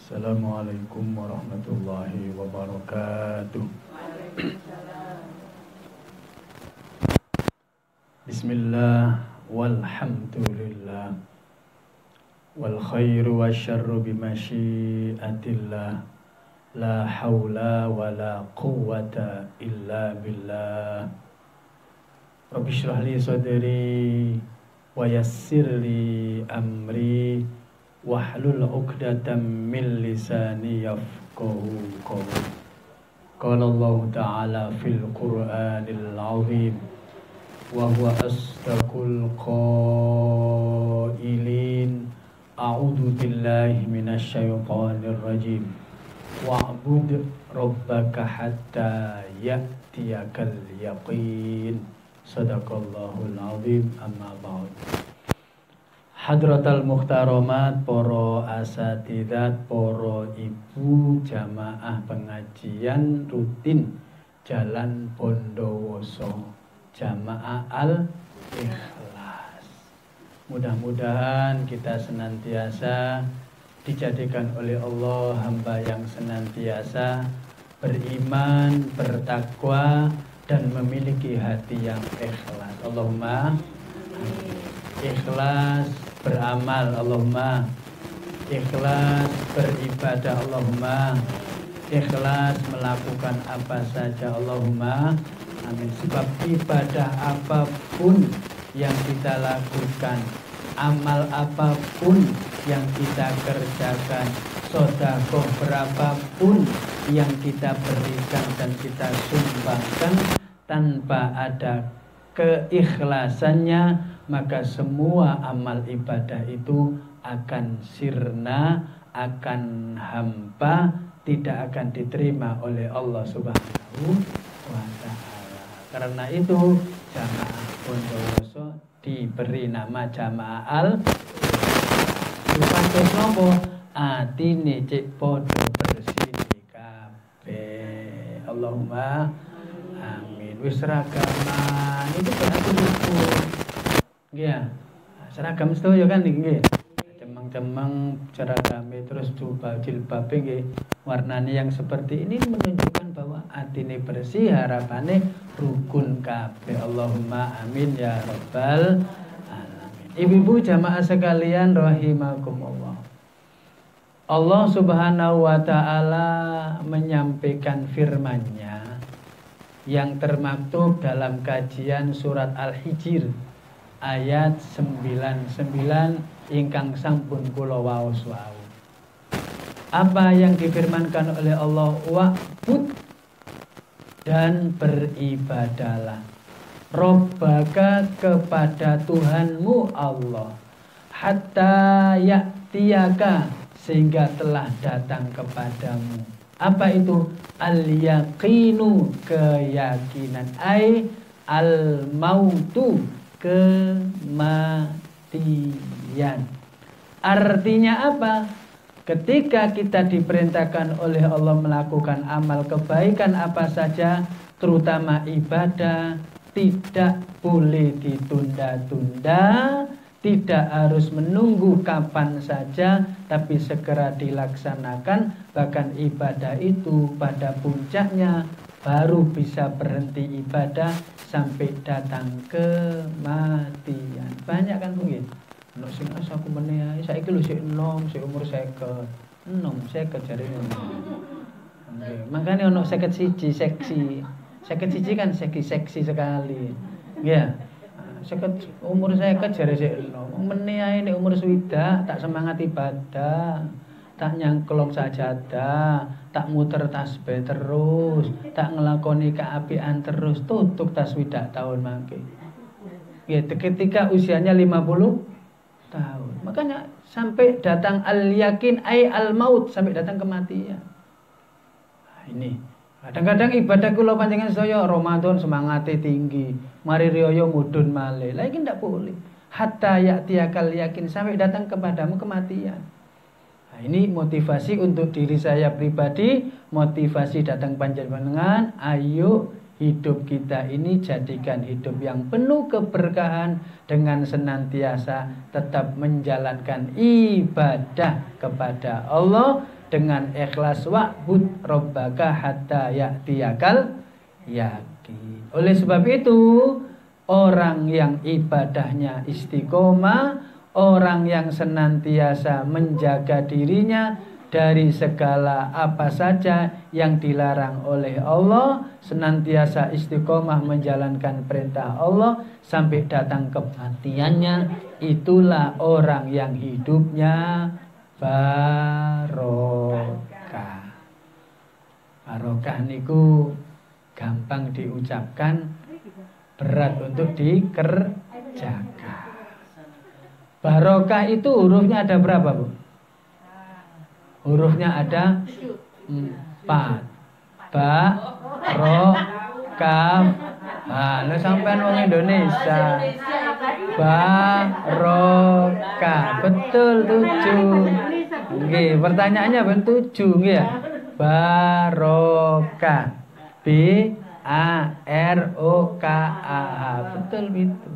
Assalamualaikum warahmatullahi wabarakatuh. Bismillah walhamdulillah wal khairu wasyarru bimasyiatillah la haula wala quwwata illa billah. Rabbi shrah li sadri wa yassir li amri wahlul 'uqdatam min lisani yafqahu qawli. Qala Allah ta'ala fil Qur'anil 'azim wa huwa asdaqul qailin. A'udzu billahi minasy syaithanir rajim. Wa'bud rabbaka hatta ya'tiyakal yaqin. Sadaqallahul 'azim. Amma ba'd. Hadratal muhtaramat, poro asatidat, poro ibu jamaah pengajian rutin Jalan Bondowoso, Jamaah Al-Ikhlas. Mudah-mudahan kita senantiasa dijadikan oleh Allah hamba yang senantiasa beriman, bertakwa, dan memiliki hati yang ikhlas. Allahumma ikhlas beramal, Allahumma ikhlas beribadah, Allahumma ikhlas melakukan apa saja, Allahumma amin. Sebab ibadah apapun yang kita lakukan, amal apapun yang kita kerjakan, sedekah berapapun yang kita berikan dan kita sumbangkan, tanpa ada keikhlasannya, maka semua amal ibadah itu akan sirna, akan hampa, tidak akan diterima oleh Allah Subhanahu wa ta'ala. Karena itu Jamaah Bondowoso diberi nama Jamaah Al-Ikhlas. Nopo atine cek podo bersih kabeh. Allahumma amin. Wis ragaman itu berarti rukun. Ya, seragam sedaya kan nggih. Cemeng-cemeng seragame terus jilbabe nggih warnane yang seperti ini menunjukkan bahwa atine bersih, harapane rukun kabeh. Allahumma amin ya rabbal alamin. Ibu-ibu jamaah sekalian rahimakumullah. Allah Subhanahu wa taala menyampaikan firman-Nya yang termaktub dalam kajian surat Al-Hijr ayat 99 ingkang sampun kula waos-waos. Apa yang difirmankan oleh Allah? Wa'bud, dan beribadalah Rabbaka, kepada Tuhanmu Allah, hatta ya'tiyaka, sehingga telah datang kepadamu. Apa itu? Al-yaqinu, keyakinan, ai al-mautu, kematian. Artinya apa? Ketika kita diperintahkan oleh Allah melakukan amal kebaikan apa saja, terutama ibadah, tidak boleh ditunda-tunda, tidak harus menunggu kapan saja, tapi segera dilaksanakan. Bahkan ibadah itu pada puncaknya baru bisa berhenti ibadah sampai datang kematian. Banyak kan mungkin. Nek sing aku meneh saiki lho sik enom, sik umur 50. Enom 50 jarene. Nggih, makane ono 51 seksi. 51 kan seksi sekali. Nggih. 50 umur 50 jare sik enom. Meneh ae nek umur 60 tak semangat ibadah. Tak nyangklong sajadah, tak muter tasbih terus, tak ngelakoni keapian terus, tutup tas widak tahun mangke. Ya, ketika usianya 50 tahun. Makanya sampai datang al-yakin ai al-maut, sampai datang kematian. Nah, ini kadang-kadang ibadah kula panjenengan sedaya Ramadan semangate tinggi, mari riyo mudhun malih. Lah iki ndak boleh. Hatta ya'tiyakal yakin, sampai datang kepadamu kematian. Nah, ini motivasi untuk diri saya pribadi, motivasi datang panjenengan, ayo hidup kita ini jadikan hidup yang penuh keberkahan dengan senantiasa tetap menjalankan ibadah kepada Allah dengan ikhlas, wa'bud rabbaka hatta ya'tiyakal yakin. Oleh sebab itu, orang yang ibadahnya istiqomah, orang yang senantiasa menjaga dirinya dari segala apa saja yang dilarang oleh Allah, senantiasa istiqomah menjalankan perintah Allah sampai datang kematiannya, itulah orang yang hidupnya barokah. Barokah niku gampang diucapkan, berat untuk dikerjakan. Barokah itu hurufnya ada berapa, Bu? Hurufnya ada 4. Ba, ro, kaf. Nah, lu sampean wong Indonesia. Barokah. Betul 7. Nggih, pertanyaannya ben 7 nggih ya. Barokah. B A R O K A H. Betul itu.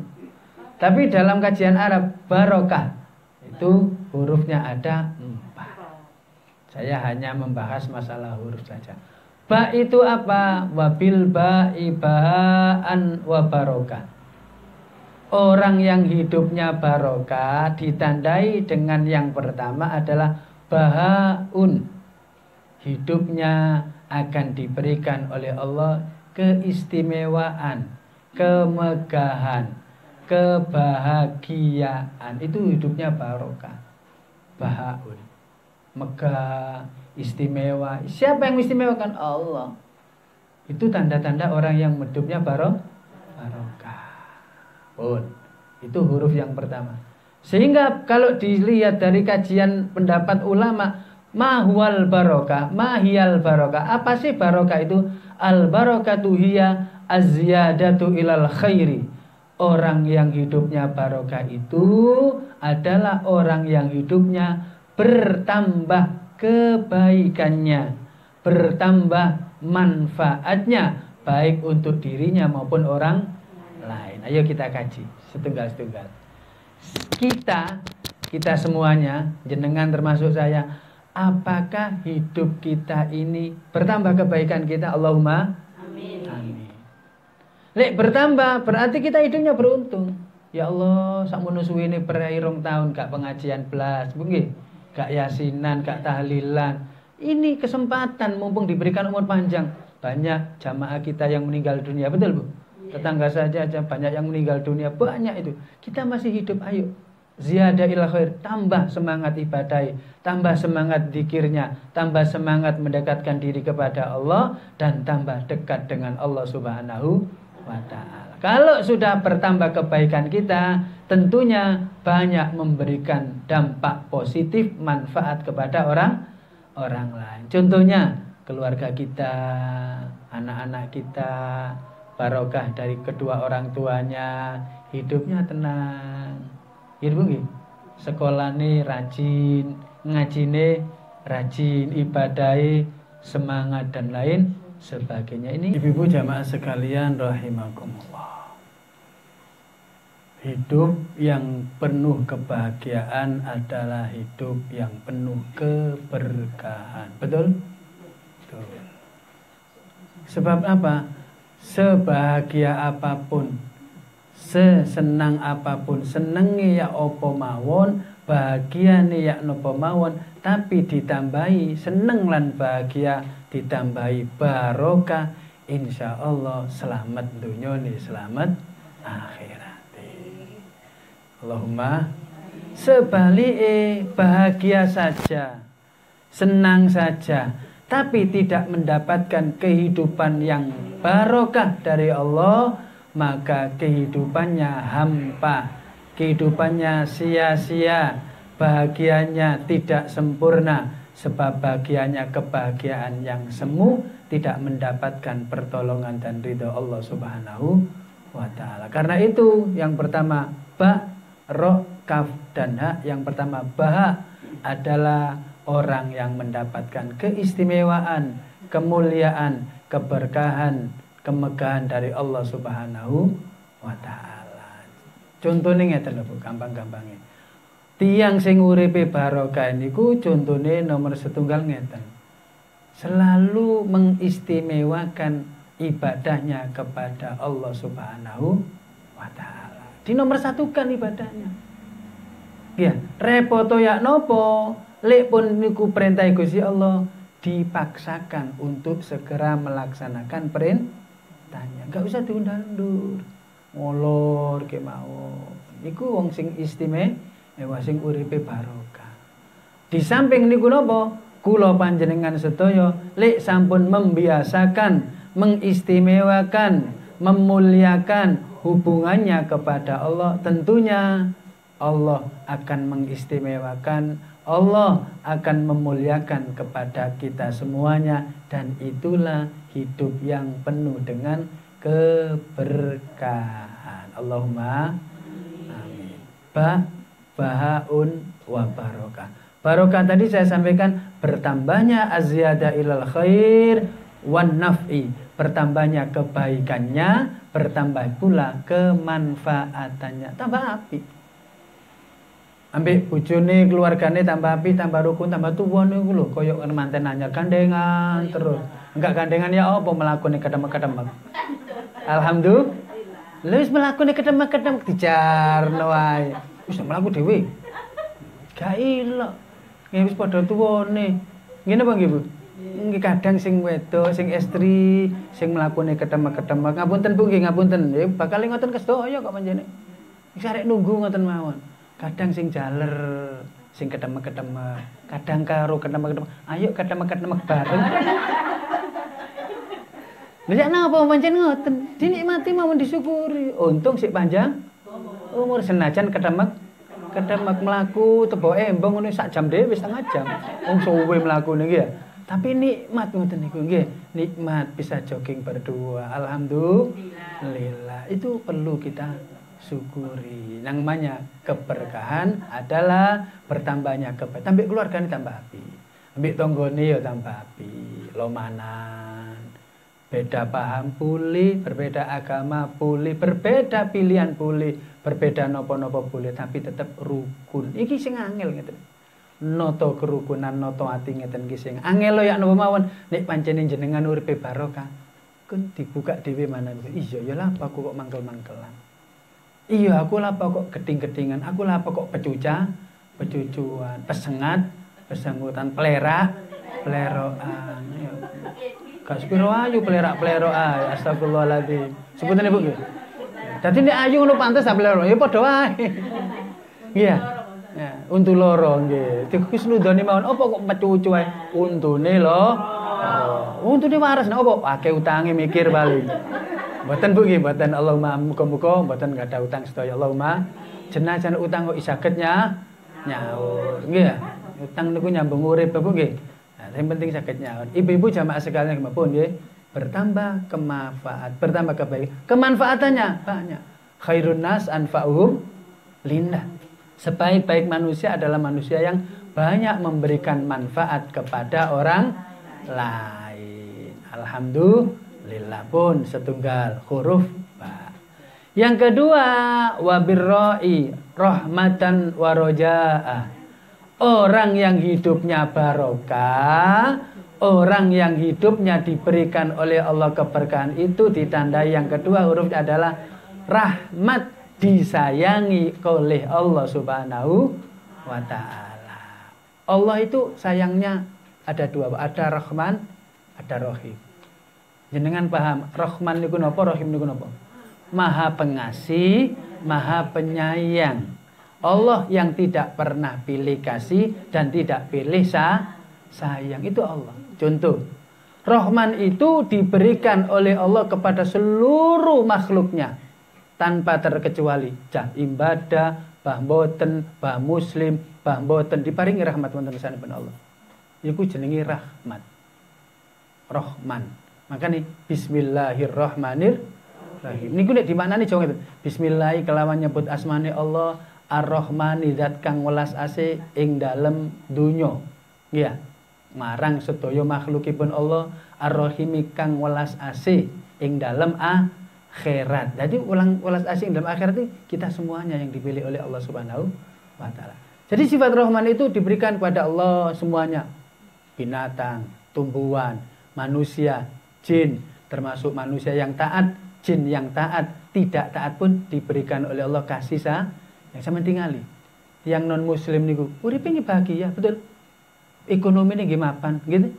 Tapi dalam kajian Arab barokah itu hurufnya ada 4. Saya hanya membahas masalah huruf saja. Ba itu apa? Wabil ba'i ba'an wa barokah. Orang yang hidupnya barokah ditandai dengan yang pertama adalah bahaun. Hidupnya akan diberikan oleh Allah keistimewaan, kemegahan, kebahagiaan. Itu hidupnya barokah. Bahaun, megah, istimewa. Siapa yang istimewakan? Allah. Itu tanda-tanda orang yang hidupnya barokah. Pun itu huruf yang pertama. Sehingga kalau dilihat dari kajian pendapat ulama, mahwal barokah, mahiyal barokah. Apa sih barokah itu? Al barokatu hiya azyadatu ilal khairi. Orang yang hidupnya barokah itu adalah orang yang hidupnya bertambah kebaikannya, bertambah manfaatnya, baik untuk dirinya maupun orang lain. Ayo kita kaji setunggal-setunggal. Kita semuanya, jenengan termasuk saya, apakah hidup kita ini bertambah kebaikan kita? Allahumma amin. Amin. Lek bertambah berarti kita hidupnya beruntung. Ya Allah, sakmono suwene perai 2 tahun gak pengajian blas, nggih. Gak yasinan, gak tahlilan. Ini kesempatan mumpung diberikan umur panjang. Banyak jamaah kita yang meninggal dunia, betul Bu? Tetangga saja banyak yang meninggal dunia, banyak itu. Kita masih hidup, ayo. Ziyadah ila khair, tambah semangat ibadah, tambah semangat zikirnya, tambah semangat mendekatkan diri kepada Allah dan tambah dekat dengan Allah Subhanahu wa ta'ala. Kalau sudah bertambah kebaikan kita, tentunya banyak memberikan dampak positif, manfaat kepada orang lain. Contohnya keluarga kita, anak-anak kita, barokah dari kedua orang tuanya, hidupnya tenang. Hidup nggih. Sekolahane rajin, ngajine rajin, ibadahe semangat dan lain sebagainya. Ini ibu-ibu jamaah sekalian rahimakumullah. Hidup yang penuh kebahagiaan adalah hidup yang penuh keberkahan. Betul? Betul. Sebab apa? Sebahagia apapun, sesenang apapun, senenge ya apa mawon, bahagiane ya napa mawon, tapi ditambahi seneng lan bahagia, ditambahi barokah, insyaallah selamat dunyane, selamat akhirat. Allahumma. Sebaliknya bahagia saja, senang saja, tapi tidak mendapatkan kehidupan yang barokah dari Allah, maka kehidupannya hampa, kehidupannya sia-sia, bahagianya tidak sempurna, sebab bahagianya kebahagiaan yang semu, tidak mendapatkan pertolongan dan ridho Allah Subhanahu wa ta'ala. Karena itu yang pertama ba, ro, kaf dan ha. Yang pertama baha adalah orang yang mendapatkan keistimewaan, kemuliaan, keberkahan, kemegahan dari Allah Subhanahu wa taala. Contone ngeten lho Bu, gampang-gampange. Tiyang sing uripe barokah niku contone nomor setunggal ngeten. Selalu mengistimewakan ibadahnya kepada Allah Subhanahu wa taala. Dinomor satukan ibadahnya. Ya, repot ya nopo, lek pun niku perintah Gusti Allah dipaksakan untuk segera melaksanakan perintahnya. Enggak usah diundur-undur. Ngolor ke mau. Niku wong sing istimewa, sing uripe barokah. Di samping niku napa? Kula panjenengan sedaya lek sampun membiasakan, mengistimewakan, memuliakan hubungannya kepada Allah, tentunya Allah akan mengistimewakan, Allah akan memuliakan kepada kita semuanya, dan itulah hidup yang penuh dengan keberkahan. Allahumma amin. Bahaun wa barokah. Barokah tadi saya sampaikan bertambahnya az-ziyadah ilal khair wan naf'i, bertambahnya kebaikannya, bertambah pula kemanfaatannya. Tambah api. Ambek bojone keluargane tambah api, tambah rukun, tambah tuwa niku lho, kaya manten anyar gandengan terus. Enggak gandengan ya apa melakoni kedemek-kedemek. Alhamdulillah. Wis melakoni kedemek-kedemek dijarno wae. Wis mlaku dhewe. Gak ilok. Nggih wis padha tuwane. Ngene apa nggih Bu? Nggih kadang sing wedok, sing estri, sing mlakune kedemek-kedemek. Ngapunten Bu nggih, ngapunten. Nggih bakal ngoten kesedaya kok panjenengan. Wis arek nunggu ngoten mawon. Kadang sing jaler, sing kedemek-kedemek, kadang karo kedemek-kedemek. Ayo kedemek-kedemek bareng. Lha napa pancen ngoten? Dinikmati mawon disyukuri. Untung sik panjang umur senajan kedemek mlaku tebo embong ngono sak jam dhewe wis setengah jam. Wong suwe mlakune nggih ya. Tapi nikmat ngoten niku nggih, nikmat bisa jogging berdua. Alhamdulillah. Itu perlu kita syukuri. Yang namanya keberkahan adalah bertambahnya keberkahan. Tambah keluargane tambah api. Ambek tanggane ya tambah api. Lomanan. Beda paham pulih, berbeda agama pulih, berbeda pilihan pulih, berbeda nopo-nopo pulih, tapi tetap rukun. Iki sing angel ngeten. Noto kerukunan, noto ati ngeten iki sing angel ya napa mawon. Nek pancene jenengan uripe barokah, kun dibuka dhewe manan. Iya ya lah aku kok mangkel-mangkelan. Iya aku lah kok geding-gedingan, aku lah kok pecucuan, pesengat, pesengutan, pelerokan. Gak sepiro ayu pelerak-pelerak ae. Astagfirullahaladzim. Sebutane Bu nggih. Dadi nek ayu ngono pantes ta pelerak. Ya padha wae. Iya. Ya, untu loro nggih. Dikus nundoni mawon apa kok pecucu ae. Untune lho. Oh, untune waras nek apa akeh utange mikir paling. Mboten Bu nggih, mboten. Allahumma muga-muga mboten gadah utang sedaya. Allahumma jenajan utang kok saged nyaur. Nggih ya. Utang niku nyambung urip Bu nggih. Yang penting sakit nyaur. Ibu-ibu jamaah sekalian kemapun ya, bertambah kemanfaat, bertambah kebaikan. Kemanfaatannya banyak. Khairun nas anfa'uhum linnas. Sebaik-baik manusia adalah manusia yang banyak memberikan manfaat kepada orang lain. Alhamdulillah pun setunggal huruf ba. Yang kedua wabirra'i rahmatan waroja'ah. Orang yang hidupnya barokah, orang yang hidupnya diberikan oleh Allah keberkahan itu ditandai yang kedua hurufnya adalah rahmat, disayangi oleh Allah Subhanahu wa taala. Allah itu sayangnya ada dua, ada Rahman, ada Rahim. Jenengan paham, Rahman niku napa, Rahim niku napa? Maha pengasih, Maha penyayang. Allah yang tidak pernah pilih kasih dan tidak pilih sayang, itu Allah. Contoh, Rahman itu diberikan oleh Allah kepada seluruh makhluknya tanpa terkecuali. Jah ibadah, bah mboten, bah muslim, bah mboten diparingi rahmat wonten sanesipun Allah. Iku jenenge rahmat. Rahman. Makanya bismillahirrahmanirrahim. Niku nek dimaknani Jawa ngeten. Bismillah kelawan nyebut asmane Allah Ar-Rahmani zat kang welas asih ing dalem donya. Nggih ya. marang sedaya makhlukipun Allah Ar-Rahimi kang welas asih ing dalem akhirat. Jadi welas asih ing dalem akhirat itu kita semuanya yang dipilih oleh Allah Subhanahu wa taala. Jadi sifat Rahman itu diberikan kepada Allah semuanya. Binatang, tumbuhan, manusia, jin, termasuk manusia yang taat, jin yang taat, tidak taat pun diberikan oleh Allah kasih yang sama tingali. Yang non muslim niku uripe nggih bahagia, betul. Ekonomi ini nggih mapan, gitu.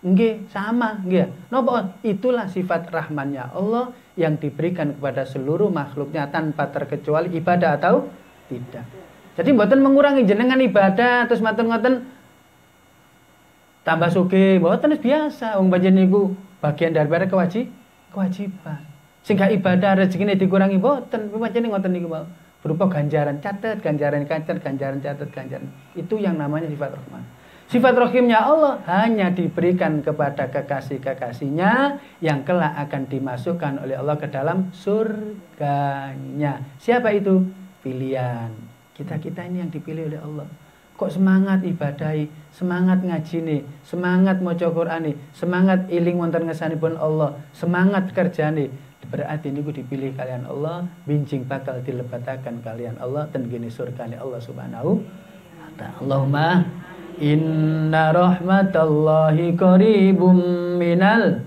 Nggih, sama, nggih. Napa? Itulah sifat rahmannya Allah yang diberikan kepada seluruh makhluknya tanpa terkecuali ibadah atau tidak. Jadi mboten mengurangi jenengan ibadah terus matur-ngoten tambah sugih, mboten biasa. Wong panjenengan niku bagian daripada kewajiban. Sehingga ibadah rezekine dikurangi mboten, pancen ngoten niku berupa ganjaran, catet ganjaran. Itu yang namanya sifat rahman. Sifat rahimnya Allah hanya diberikan kepada kekasih-kekasihnya yang kelak akan dimasukkan oleh Allah ke dalam surganya. Siapa itu? Pilihan. Kita ini yang dipilih oleh Allah. Kok semangat ibadahi, semangat ngajine, semangat maca Qur'ane, semangat eling wonten ngersanipun Allah, semangat kerjane. Berarti niku dipilih kalian Allah, bincing bakal dilebataken kalian Allah ten gene surgane Allah Subhanahu wa ta'ala. Allahumma inna rahmatallahi qaribum minal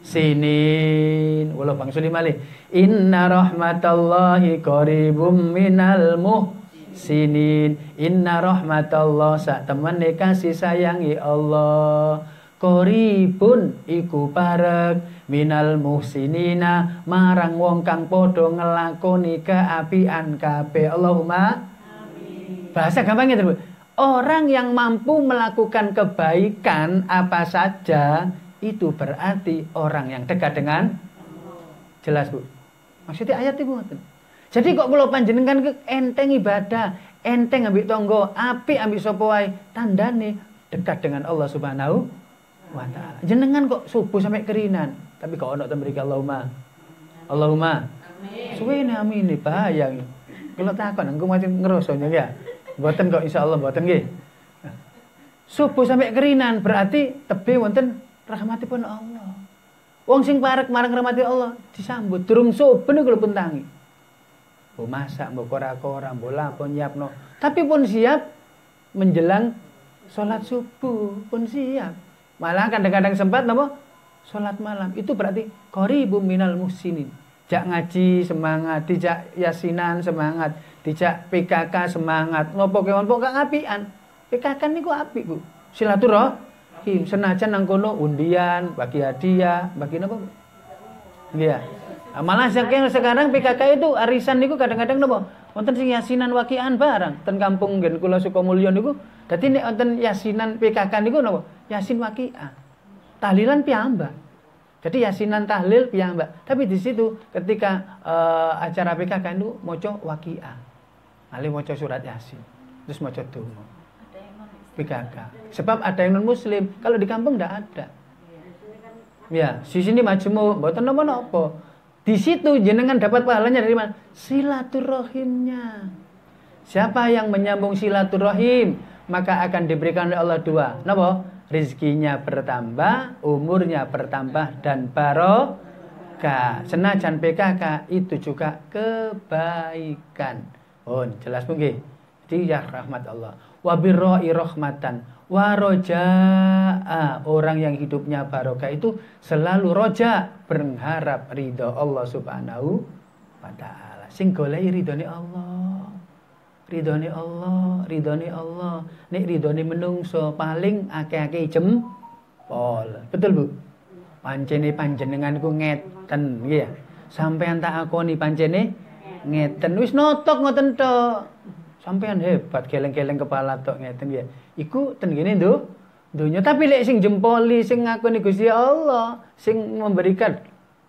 muhsinin. Wala bangsuli malih. Inna rahmatallahi qaribum minal muhsinin. Inna rahmatallah sak temene kasih sayangi Allah. Qaribun iku parek minal muhsinina marang wong kang padha ngelakoni keapian kabeh. Allahumma bahasa gampangnya tersebut. Orang yang mampu melakukan kebaikan apa saja itu berarti orang yang dekat dengan jelas Bu. Maksudnya ayat itu. Jadi kok kula panjenengan enteng ibadah, enteng ambek tangga, apik ambek sapa wae, tandane dekat dengan Allah Subhanahu wa ta'ala. Jenengan kok subuh sampai kerinan, tapi kok ono ten mriki Allahumma amin. Suwene amin bahaya. Kalau takon engko macam ngerosone ya. Mboten kok insyaallah mboten nggih. Subuh sampai kerinan berarti tebe wonten rahmatipun Allah. Wong sing parek marang rahmati Allah disambut durung subuh niku lho pun tangi. Mbok masak, mbok kora-kora, mbok lapon nyiapno. Tapi pun siap menjelang salat subuh pun siap. Malah kadang-kadang sempat napa? Salat malam. Itu berarti qaribum minal muhsinin. Jak ngaji semangat, dijak yasinan semangat, dijak PKK semangat. Ngopo kewon pokok apian. PKK niku apik, Bu. Silaturahim senajan nang kono undian, bagi hadiah, bagi napa? Iya. Malah sekarang PKK itu arisan niku kadang-kadang napa? Wonten sing yasinan wakian barang. Ten kampung nggen kula Sukamulya niku dadi nek wonten yasinan PKK niku napa? Yasin wakiah. Tahlilan piyambak. Jadi yasinan tahlil piyambak. Tapi di situ ketika acara PKK itu maca wakiah. Ali maca surat Yasin. Terus maca donga. PKK. Sebab ada yang non muslim. Kalau di kampung enggak ada. Ya, di sini majmu mboten napa-napa. Di situ jenengan dapat pahalanya dari mana? Silaturahimnya. Siapa yang menyambung silaturahim, maka akan diberikan oleh Allah dua. Napa? Rizkinya bertambah, umurnya bertambah dan barokah. Senajan PKK itu juga kebaikan. Oh, jelas mungkin. Jadi ya rahmat Allah. Wa birra'i rahmatan. Wa roja'a. Orang yang hidupnya barokah itu selalu roja, berharap ridho Allah Subhanahu wa ta'ala. Sing goleki ridhone Allah. Ridhone Allah, ridhone Allah. Nek ridhone menungso paling akeh-akeh jempol. Betul, Bu? Pancene panjenengan ku ngeten nggih ya. Sampeyan tak akoni pancene ngeten. Wis notok ngoten tok. Sampeyan hebat geleng-geleng kepala tok ngeten nggih. Iku ten ngene donya. Tapi lek sing jempoli sing ngakoni Gusti Allah, sing memberikan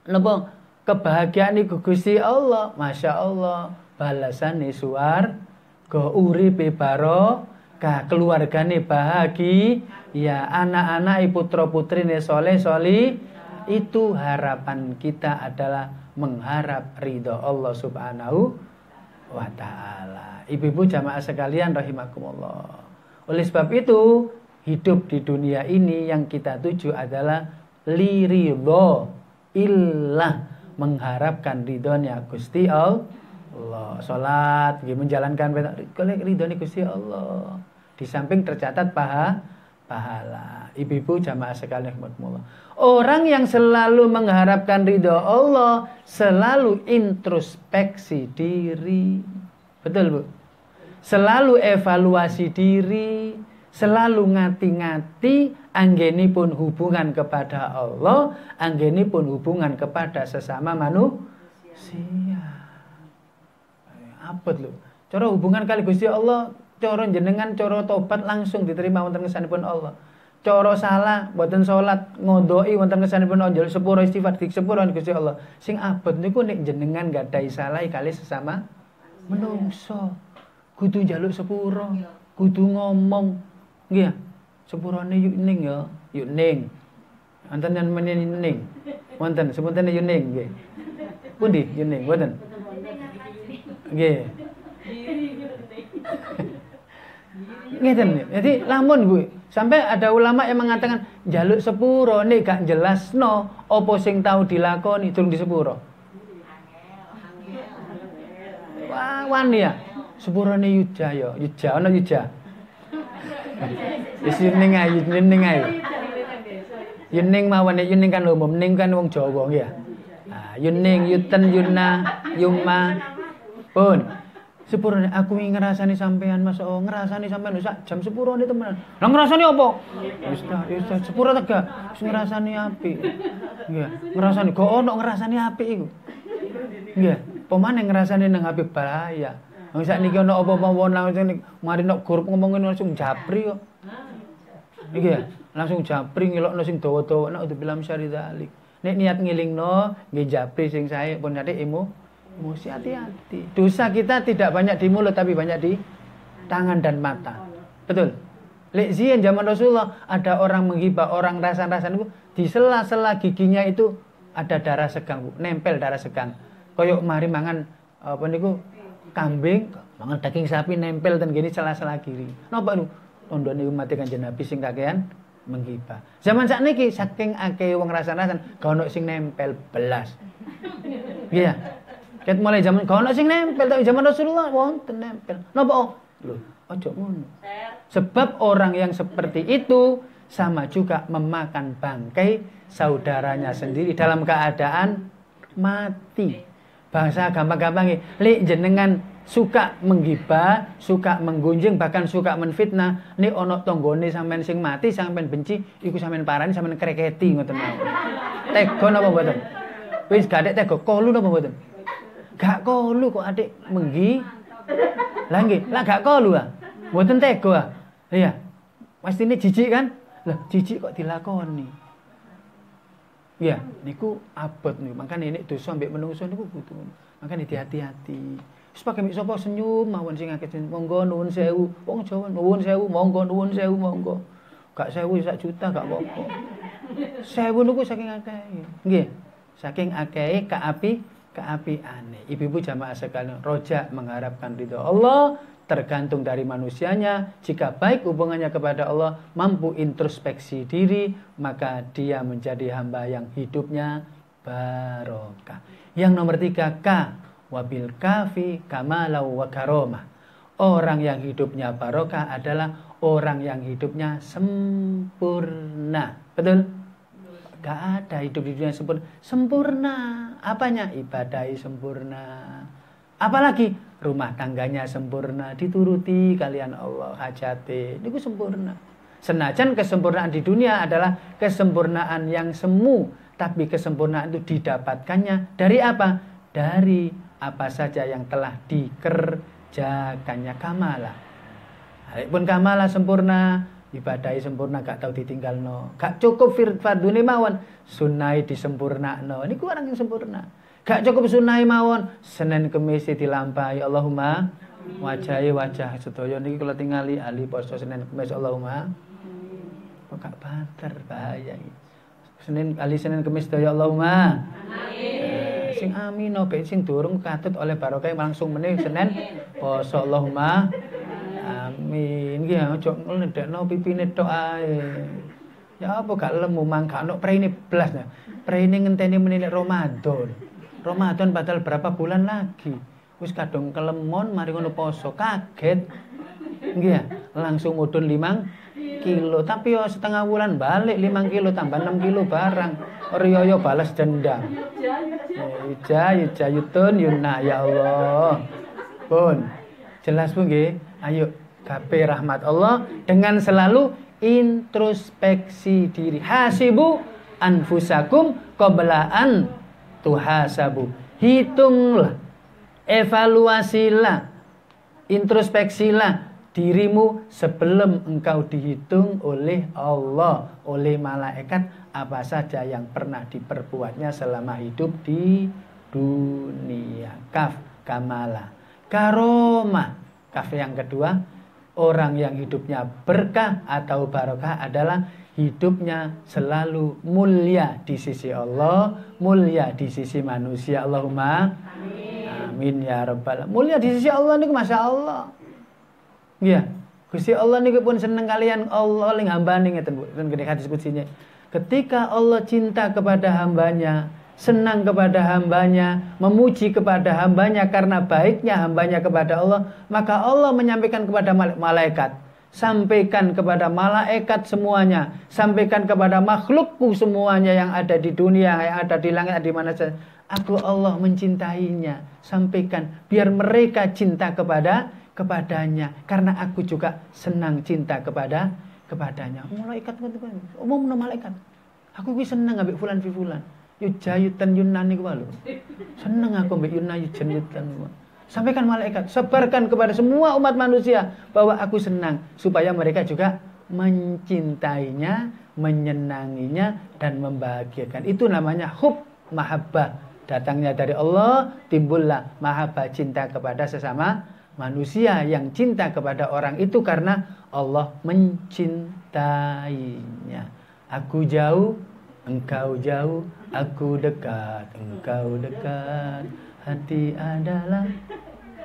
napa kebahagiaan iku Gusti Allah, Masya Allah, balasane suwarga. Uripe barokah, keluargane bahagia, ya anak-anak putra-putrine soleh-solih. Itu harapan kita adalah mengharap ridho Allah Subhanahu wa ta'ala. Ibu-ibu jamaah sekalian rahimakumullah. Oleh sebab itu, hidup di dunia ini yang kita tuju adalah liridho illah, mengharapkan ridhonya Gusti Allah. Salat, menjalankan ridhonya Gusti Allah. Di samping tercatat pahala. Ibu-ibu jamaah sekalian rahimakumullah. Orang yang selalu mengharapkan ridho Allah selalu introspeksi diri. Betul, Bu? Selalu evaluasi diri, selalu ngati-ngati anggenipun hubungan kepada Allah, anggenipun hubungan kepada sesama manusia. Apa lho? Cara hubungan kali Gusti Allah, cara jenengan cara tobat langsung diterima wonten ngersanipun Allah. Cara salah mboten salat ngondoki wonten ngersanipun Allah, njaluk sepuro istighfar dik sepuro Gusti Allah. Sing abot niku nek jenengan gadahi salah kali sesama menungso. Kudu njaluk sepuro, kudu ngomong. Nggih ya. Sepurone yuk ning ya, yuk ning. Wonten yen menen ning. Wonten sebuntene yuk ning nggih. Pundi yuk ning wonten? Nggih. Ngeten. Jadi lamun Bu, sampai ada ulama yang mengatakan jaluk sepuro nek gak jelasno apa sing tau dilakoni durung di sepuro. Wah, wani ya. Sepurone Yuja ya, Yuja ana Yuja. Wis ning ae, ning ae. Yuning mawon nek yuning kan umum, ning kan wong Jawa nggih ya. Ah, yuning, yuten, yuna, yuma. Pun. Sepurone aku ingin ngrasani sampean Mas, oh ngrasani sampean sak jam sepurone temenan. Lah ngrasani apa? Wis ta, sepuro tegak. Wis ngrasani apik. Nggih, ngrasani kok ono ngrasani apik iku. Nggih, pemane ngrasani nang apik bahaya. Wong sakniki ono apa-apa langsung mari nek grup ngomongin langsung japri kok. Iki ya, langsung japri ngelokno sing dawa-dawa nek bilang syaridzalik. Nek niat ngilingno nggih japri sing sae pun ate emosi, hati-hati. Dosa kita tidak banyak di mulut tapi banyak di tangan dan mata. Betul. Lek zien zaman Rasulullah ada orang menghibah, orang rasan-rasan itu di sela-sela giginya itu ada darah segang, Bu. Nempel darah segang. Koyok mari mangan apa niku kambing, mangan daging sapi nempel ten gini sela-sela kiri. Napa niku? Ondone umat Kanjeng Nabi sing kakean menghibah. Zaman sakniki saking akeh wong rasan-rasan gak ono sing nempel belas. Iya. Ket mulai zaman gak ono sing nempel tapi zaman Rasulullah wonten nempel. Napa? Lho, ojo ngono. Sebab orang yang seperti itu sama juga memakan bangkai saudaranya sendiri dalam keadaan mati. Bahasa gampang-gampang lek jenengan suka menggibah, suka menggunjing, bahkan suka menfitnah, nek ana tanggane sampean sing mati, sampean benci, iku sampean parani, sampean kreketi ngoten mawon. Tega napa mboten? Wis gak tega kolu napa mboten? Gak kolu kok adik menggi. Lah nggih, lah gak kolu ah. Mboten tega ah. Iya. Pastine jijik kan? Lah jijik kok dilakoni. Ya, niku abot niku. Makane nek dosa mbek menungso niku kudu. Makane hati-hati. Wis pakai mik sapa senyum mawon sing akeh monggo nuwun sewu. Wong Jawa nuwun sewu monggo nuwun sewu monggo. Gak 1000 sak juta gak apa-apa. 1000 niku saking akeh. Nggih. Saking akeh keapiane. Ibu-ibu jamaah sekalian, roja mengharapkan ridho Allah tergantung dari manusianya. Jika baik hubungannya kepada Allah, mampu introspeksi diri, maka dia menjadi hamba yang hidupnya barokah. Yang nomor 3, wabil kafi kamalau wa karomah. Orang yang hidupnya barokah adalah orang yang hidupnya sempurna. Betul? Gak ada hidup di dunia sempurna. Apanya? Ibadahi sempurna. Apalagi rumah tangganya sempurna, dituruti kalian Allah hajate. Niku sempurna. Senajan kesempurnaan di dunia adalah kesempurnaan yang semu, tapi kesempurnaan itu didapatkannya dari apa? Dari apa saja yang telah dikerjakannya kamala. Pun kamala sempurna, ibadahi sempurna, gak tahu ditinggalno. Gak cukup fardune mawon, sunai disempurnakno. Niku orang yang sempurna. Gak cukup sunai mawon, Senin Kemis dilampahi. Allahumma wajahi wajah sedaya niki kula tingali ali poso Senin Kemis Allahumma. Kok gak banter bahaya iki. Senin Kemis sedaya Allahumma. Amin. Sing amin oke sing durung katut oleh barokah langsung meneh Senin poso Allahumma. Amin. Amin. Nggih aja ngledekno pipine tok ae. Ya apa gak lemu mangkano preine blas nah. Preine ngenteni menit Ramadan. Ramadan padahal berapa bulan lagi. Wis kadung kelemon mari ngono poso kaget. Nggih ya, langsung mudhun 5 kilo. Tapi yo setengah bulan balik 5 kilo tambah 6 kilo barang. Riyo balas dendam. Yutun yuna ya Allah. Pun jelas Bu nggih. Ayo gape rahmat Allah dengan selalu introspeksi diri. Hasibu anfusakum qabla an tuhasabu. Hitunglah, evaluasilah, introspeksilah dirimu sebelum engkau dihitung oleh Allah, oleh malaikat apa saja yang pernah diperbuatnya selama hidup di dunia. Kaf kamala karomah. Kaf yang kedua, orang yang hidupnya berkah atau barokah adalah hidupnya selalu mulia di sisi Allah, mulia di sisi manusia. Allahumma amin ya rabbal alamin. Mulia di sisi Allah niku Masya Allah. Iya, Gusti Allah niku pun seneng kalian Allah ling hambane ngeten Bu. Ten gede hadis kutsinya. Ketika Allah cinta kepada hambanya, senang kepada hambanya, memuji kepada hambanya karena baiknya hambanya kepada Allah, maka Allah menyampaikan kepada malaikat, sampaikan kepada malaikat semuanya, sampaikan kepada makhlukku semuanya yang ada di dunia, yang ada di langit, di mana saja. Aku Allah mencintainya, sampaikan biar mereka cinta kepadanya, karena aku juga senang cinta kepadanya. Malaikat umum malaikat. Aku kuwi seneng ambek fulan fi fulan. Yujayutan Yunani ku lho. Seneng aku ambek Yunayutan. Sampaikan malaikat, sebarkan kepada semua umat manusia bahwa aku senang supaya mereka juga mencintainya, menyenanginya dan membahagiakan. Itu namanya hub mahabbah. Datangnya dari Allah, timbullah mahabbah, cinta kepada sesama manusia. Yang cinta kepada orang itu karena Allah mencintainya. Aku jauh, engkau jauh, aku dekat, engkau dekat. Hati adalah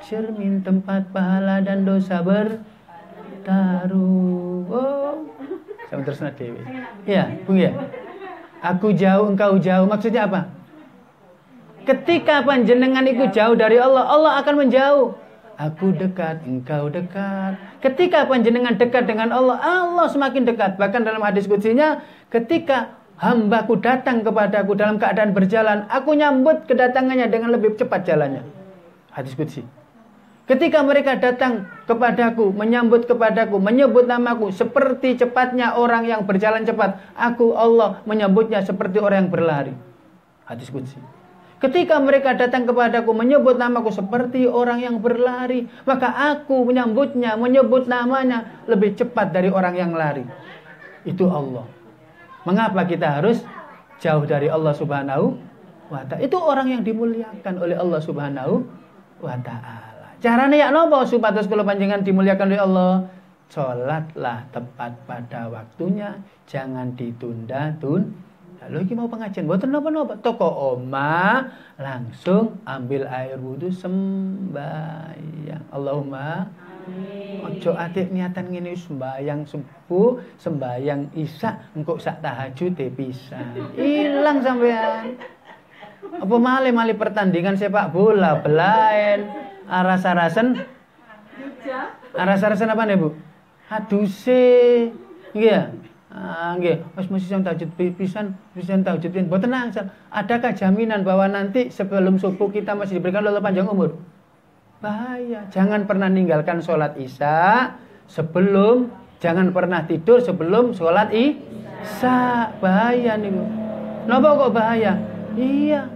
cermin tempat pahala dan dosa bertaruh. Oh, sama terus Dewi. Iya, Bung ya. Aku jauh, engkau jauh. Maksudnya apa? Ketika panjenengan itu jauh dari Allah, Allah akan menjauh. Aku dekat, engkau dekat. Ketika panjenengan dekat dengan Allah, Allah semakin dekat. Bahkan dalam hadis kutsinya, ketika hambaku datang kepadaku dalam keadaan berjalan, aku nyambut kedatangannya dengan lebih cepat jalannya. Hadis qudsi. Ketika mereka datang kepadaku, menyambut kepadaku, menyebut namaku seperti cepatnya orang yang berjalan cepat, aku Allah menyambutnya seperti orang yang berlari. Hadis qudsi. Ketika mereka datang kepadaku, menyebut namaku seperti orang yang berlari, maka aku menyambutnya, menyebut namanya lebih cepat dari orang yang lari. Itu Allah. Mengapa kita harus jauh dari Allah Subhanahu wa ta'ala? Itu orang yang dimuliakan oleh Allah Subhanahu wa ta'ala. Caranya ya napa supados kula panjenengan dimuliakan oleh Allah? Salatlah tepat pada waktunya, jangan ditunda-tunda. Lalu iki mau pengajian, mboten napa-napa, toko oma langsung ambil air wudu sembahyang. Allahumma ojo atik niatan ngene sembahyang subuh, sembahyang isya, engko sak tahajud pisan. Ilang sampean. Apa malih-malih pertandingan sepak bola belaen, aras-arasen. Aras-arasen apa nih, Bu? Aduse. Nggih. Nggih, wis mesti tahajud pisan tahajud pisan. Mboten angsal. Adakah jaminan bahwa nanti sebelum subuh kita masih diberikan Allah panjang umur? Bahaya. Jangan pernah ninggalkan sholat isya sebelum, jangan pernah tidur sebelum sholat isya. Bahaya nih, Bu. Kenapa kok bahaya? Iya.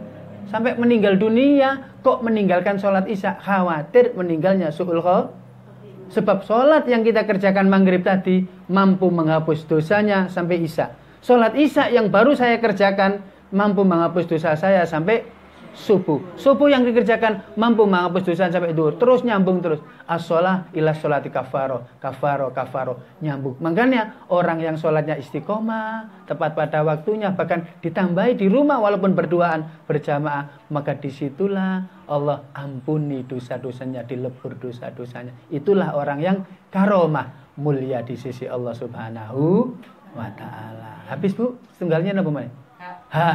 Sampai meninggal dunia kok meninggalkan sholat isya, khawatir meninggalnya su'ul khotimah. Sebab sholat yang kita kerjakan maghrib tadi mampu menghapus dosanya sampai isya. Sholat isya yang baru saya kerjakan mampu menghapus dosa saya sampai Subuh yang dikerjakan mampu menghapus dosa sampai duhur. Terus nyambung terus. As-shalah ila sholati kafaro, nyambung. Makanya orang yang sholatnya istiqomah, tepat pada waktunya, bahkan ditambahi di rumah walaupun berduaan berjamaah, maka disitulah Allah ampuni dosa-dosanya, dilebur dosa-dosanya. Itulah orang yang karomah, mulia di sisi Allah Subhanahu wa ta'ala. Habis Bu, tunggalnya apa mana? Ha.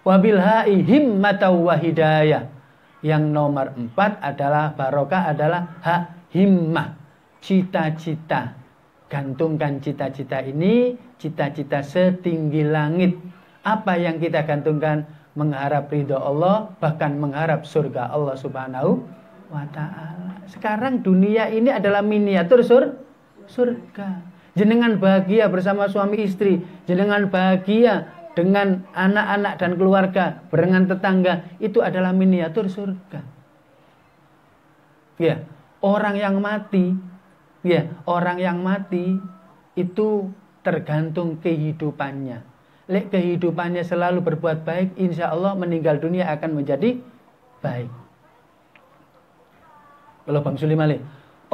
Wabil ha'i himmataw wa hidayah. Yang nomor 4 adalah barokah adalah hak himmah, cita-cita. Gantungkan cita-cita ini, cita-cita setinggi langit. Apa yang kita gantungkan? Mengharap ridho Allah, bahkan mengharap surga Allah Subhanahu wa ta'ala. Sekarang dunia ini adalah miniatur surga. Jenengan bahagia bersama suami istri, jenengan bahagia dengan anak-anak dan keluarga, dengan tetangga, itu adalah miniatur surga. Ya, orang yang mati itu tergantung kehidupannya. Lek kehidupannya selalu berbuat baik, insya Allah meninggal dunia akan menjadi baik. Kalau Bang Sulimali,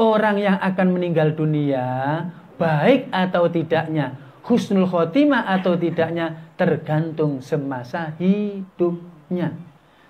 orang yang akan meninggal dunia, baik atau tidaknya, husnul khotimah atau tidaknya, tergantung semasa hidupnya.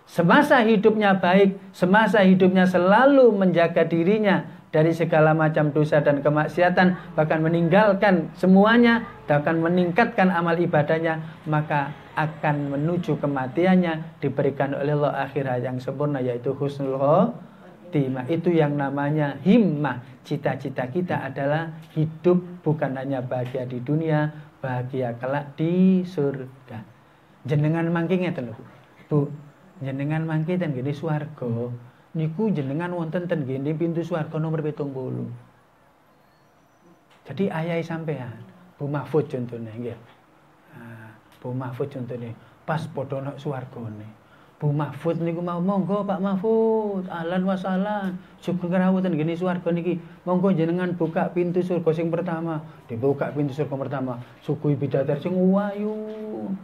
Semasa hidupnya baik, semasa hidupnya selalu menjaga dirinya dari segala macam dosa dan kemaksiatan, bahkan meninggalkan semuanya, bahkan meningkatkan amal ibadahnya, maka akan menuju kematiannya diberikan oleh Allah akhirat yang sempurna, yaitu husnul khotimah. Itu yang namanya himmah. Cita-cita kita adalah hidup bukan hanya bahagia di dunia, bahagia kelak di surga. Jenengan mangke ngeten lho, Bu. Jenengan mangke ten gene swarga. Niku jenengan wonten ten gene pintu swarga nomor 70. Jadi ayahe sampean, Bu Mahfud contohnya nggih. Bu Mahfud contohnya pas padha nang swargane. Bu Mahfud niku mau monggo Pak Mahfud, ahlan wa sahlan. Syukur kerawutan gini swarga niki. Monggo jenengan buka pintu surga sing pertama. Dibuka pintu surga pertama, suguhi bidadari sing ayu,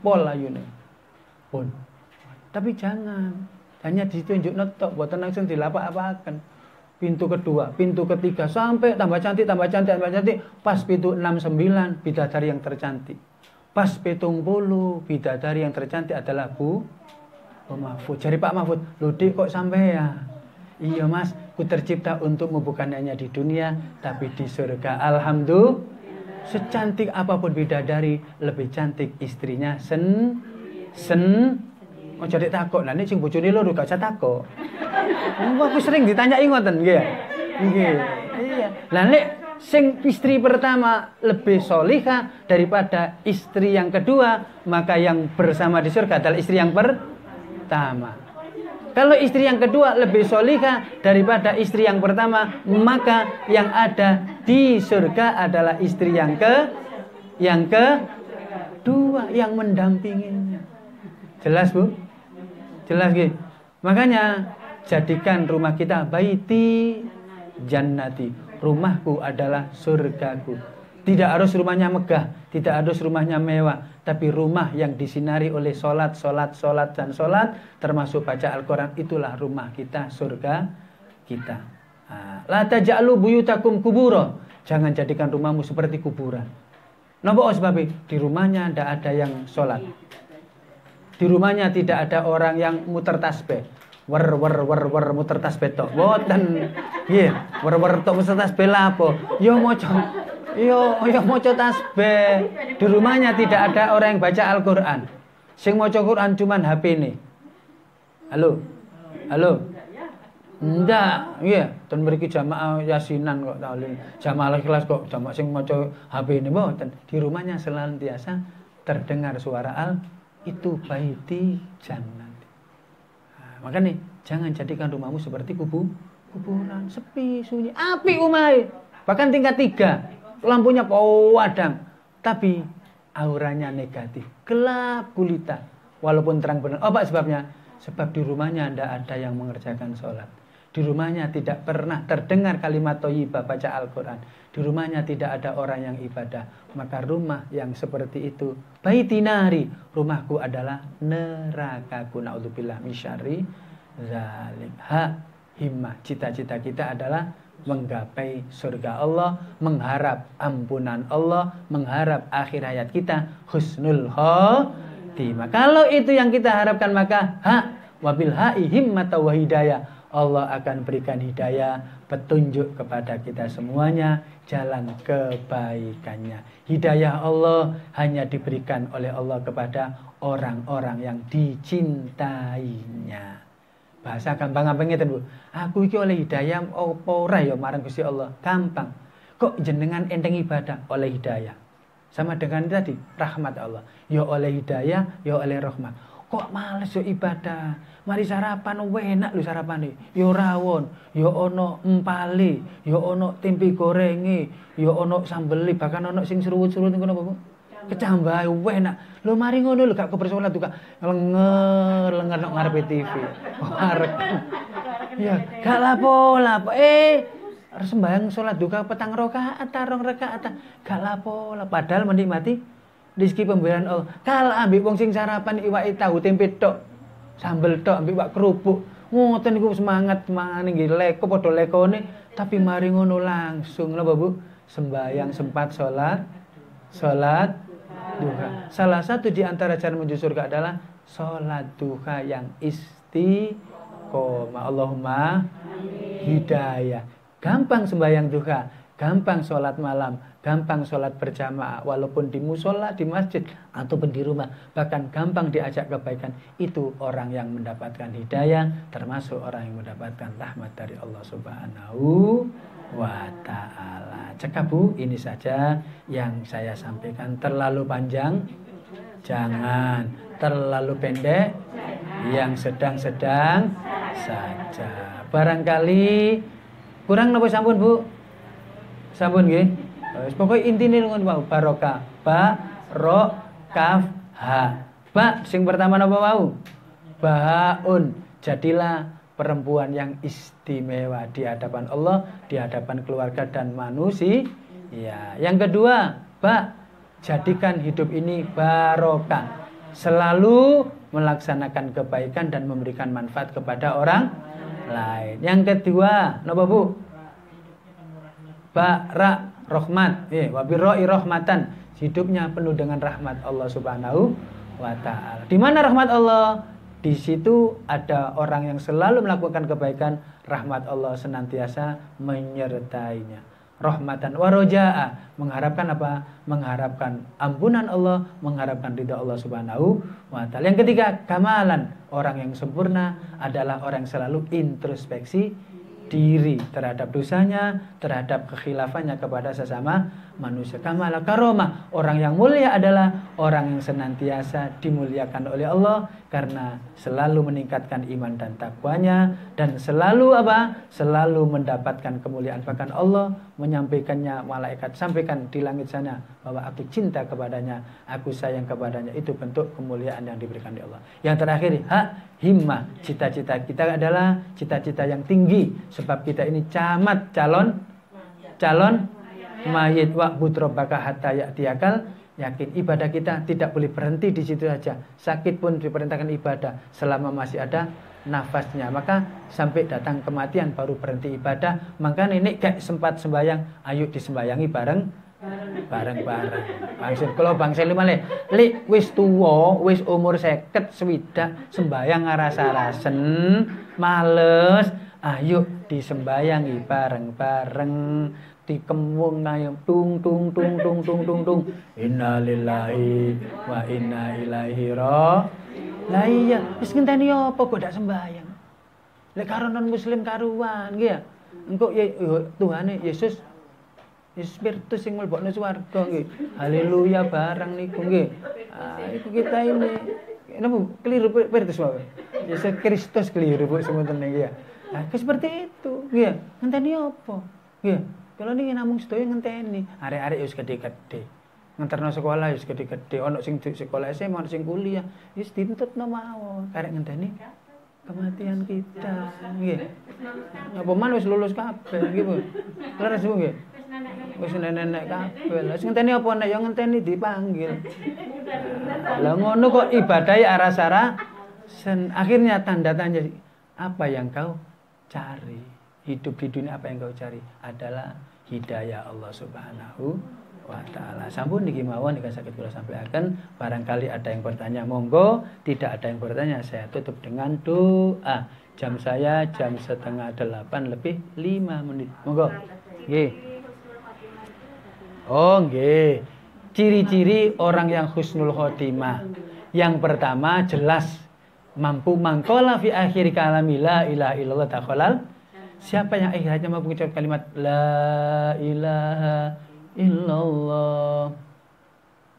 pol ayune. Pun. Tapi jangan hanya ditunjukno tok, mboten langsung dilapak-apaken. Pintu kedua, pintu ketiga sampai tambah cantik. Pas pintu 69 bidadari yang tercantik. Pas 70 bidadari yang tercantik adalah Bu Mahfud. Jadi Pak Mahfud, lho Dik kok sampai ya? Iya Mas, ku tercipta untukmu bukan hanya di dunia, tapi di surga. Alhamdulillah, secantik apapun bidadari, lebih cantik istrinya Oh jadi takut, nah ini sing bojone lho gak usah takut. Aku sering ditanyai ngoten nggih. Nggih. Iya. Lah nek sing istri pertama lebih solihah daripada istri yang kedua, maka yang bersama di surga adalah istri yang pertama. Kalau istri yang kedua lebih solihah daripada istri yang pertama, maka yang ada di surga adalah istri yang kedua yang mendampinginya. Jelas Bu? Jelas gitu. Makanya jadikan rumah kita baiti jannati. Rumahku adalah surgaku. Tidak harus rumahnya megah, tidak harus rumahnya mewah, tapi rumah yang disinari oleh solat, termasuk baca Al-Quran, itulah rumah kita, surga kita. La taj'alu buyutakum kubura. Jangan jadikan rumahmu seperti kuburan. Napa sebabnya? Di rumahnya tidak ada yang solat. Di rumahnya tidak ada orang yang muter tasbih. Wer muter tasbih tok. Boten. Nggih, wer tok muter tasbih lapo? Yo maca tasbih. Di rumahnya tidak ada orang yang baca Al-Qur'an. Sing maca Qur'an cuman HP-ne. Halo. Ndak, iya, ten mriki jamaah yasinan kok taulin. Jamaah kelas kok jamaah sing maca HP-ne mboten. Di rumahnya senantiasa terdengar suara itu baiti jannah. Makanya jangan jadikan rumahmu seperti kuburan, sepi, sunyi, api umai. Bahkan tingkat 3, lampunya padam, tapi auranya negatif, gelap gulita. Walaupun terang benerang. Apa sebabnya? Sebab di rumahnya tidak ada yang mengerjakan sholat. Di rumahnya tidak pernah terdengar kalimat thayyibah baca Al-Quran. Di rumahnya tidak ada orang yang ibadah. Maka rumah yang seperti itu, baiti nari, rumahku adalah nerakaku. Naudzubillah min syarri dzalik. Himmah, cita-cita kita adalah menggapai surga Allah, mengharap ampunan Allah, mengharap akhir hayat kita husnul khotimah. Kalau itu yang kita harapkan, maka wabil ha'i himmata wa hidayah, Allah akan berikan hidayah, petunjuk kepada kita semuanya, jalan kebaikannya. Hidayah Allah hanya diberikan oleh Allah kepada orang-orang yang dicintainya. Bahasa gampang-gampang ngeten, Bu. Aku iki oleh hidayah apa ora ya marang Gusti Allah? Gampang. Kok jenengan enteng ibadah oleh hidayah? Sama dengan tadi, rahmat Allah. Ya oleh hidayah, ya oleh rahmat. Kok males yo ibadah? Mari sarapan enak lho sarapane. Yo rawon, yo ono empale, yo ono tempe gorenge, yo ono sambeli, bahkan ono sing serut-serut ngono apa, Bu? Kecambah enak. Lho mari ngono lho gak kebersolat juga lenger nang ngarepe TV. Arep. Ya, gak lapo-lapo. Sembahyang salat duka petang rakaat, rong rakaat. Gak lapo-lapo padahal menikmati rezeki pemberian Allah. Kal ambek wong sing sarapan iwake tahu tempe tok, sambel tok, ambek wak kerupuk. Ngoten niku semangat mangane nggih leko padha lekone, tapi mari ngono langsung napa Bu? Sembahyang sempat salat duha. Salah satu di antara cara menuju surga adalah salat duha yang istiqomah. Allahumma hidayah. Gampang sembahyang duha, gampang sholat malam, gampang sholat berjamaah, walaupun di musola, di masjid, ataupun di rumah. Bahkan gampang diajak kebaikan. Itu orang yang mendapatkan hidayah, termasuk orang yang mendapatkan rahmat dari Allah Subhanahu wa ta'ala. Cekap Bu, ini saja yang saya sampaikan. Terlalu panjang? Jangan. Terlalu pendek? Yang sedang-sedang saja. Barangkali kurang napa sampun Bu? Sampun nggih. Pokoke intine ngono wae, barokah. Ba, ro, kaf, ha. Ba sing pertama napa wau? Baun. Jadilah perempuan yang istimewa di hadapan Allah, di hadapan keluarga dan manusia. Ya. Yang kedua, ba, jadikan hidup ini barokah. Selalu melaksanakan kebaikan dan memberikan manfaat kepada orang lain. Yang kedua, napa Bu? Ra, rahmat. Wabirroi rahmatan. Hidupnya penuh dengan rahmat Allah Subhanahu wa ta'ala. Di mana rahmat Allah? Di situ ada orang yang selalu melakukan kebaikan, rahmat Allah senantiasa menyertainya. Rahmatan wa roja'a, mengharapkan apa? Mengharapkan ampunan Allah, mengharapkan ridha Allah Subhanahu wa ta'ala. Yang ketiga, kamalan. Orang yang sempurna adalah orang yang selalu introspeksi diri terhadap dosanya, terhadap kekhilafannya kepada sesama manusia. Kamala karomah, orang yang mulia adalah orang yang senantiasa dimuliakan oleh Allah karena selalu meningkatkan iman dan takwanya, dan selalu apa? Selalu mendapatkan kemuliaan. Bahkan Allah menyampaikannya, malaikat sampaikan di langit sana bahwa aku cinta kepadanya, aku sayang kepadanya. Itu bentuk kemuliaan yang diberikan oleh Allah. Yang terakhir, himmah, cita-cita kita adalah cita-cita yang tinggi, sebab kita ini calon mayit. Wa budrabbaka hatta ya'tiyakal yakin. Ibadah kita tidak boleh berhenti di situ saja. Sakit pun diperintahkan ibadah selama masih ada nafasnya. Maka sampai datang kematian baru berhenti ibadah. Maka ini gak sempat sembahyang, ayo disembayangi bareng-bareng. Bangsil kalau bangsil malah wis tuwa, wis umur 50 swidak sembahyang ngarasa-rasen, males, ayo disembayangi bareng-bareng. Dikemung ayo tung tung tung tung tung tung tung. Innalillahi wa inna ilaihi raji'un. Lah iya, wis ngenteni apa kok dak sembahyang? Lek karo non muslim karuan nggih ya. Engko Tuhane Yesus Spiritus sing mlebokno swarga nggih. Haleluya barang niku nggih. Iku kita ini napa keliru Spiritus wae. Yesus Kristus keliru Bu semonten niki ya. Nah, seperti itu nggih. Ngenteni apa? Nggih. Kalau ini namung sedaya ngenteni, arek-arek wis gede-gede. Ngenterno sekolah wis gede-gede, ono sing sekolah SMA, ono sing kuliah, wis dituntutno mawon. Karek ngenteni kematian kita nggih. Apa man wis lulus kabeh nggih, Bu. Leres Bu nggih. Wis nenek kabeh. Lah sing ngenteni apa nek ya ngenteni dipanggil. Lah ngono kok ibadah arah-arah akhirnya tanda tanya apa yang kau cari? Hidup di dunia apa yang kau cari? Adalah hidayah Allah Subhanahu wa taala. Sampun niki mawon nika saged kula sampaikan. Barangkali ada yang bertanya monggo, tidak ada yang bertanya saya tutup dengan doa. Jam saya jam 7:30 lebih 5 menit. Monggo. Nggih. Oh nggih. Ciri-ciri orang yang husnul khotimah. Yang pertama jelas mampu mangkola fi akhir kalami la ilaha illallah takhalal. Siapa yang akhirnya mampu mengucapkan kalimat la ilaha illallah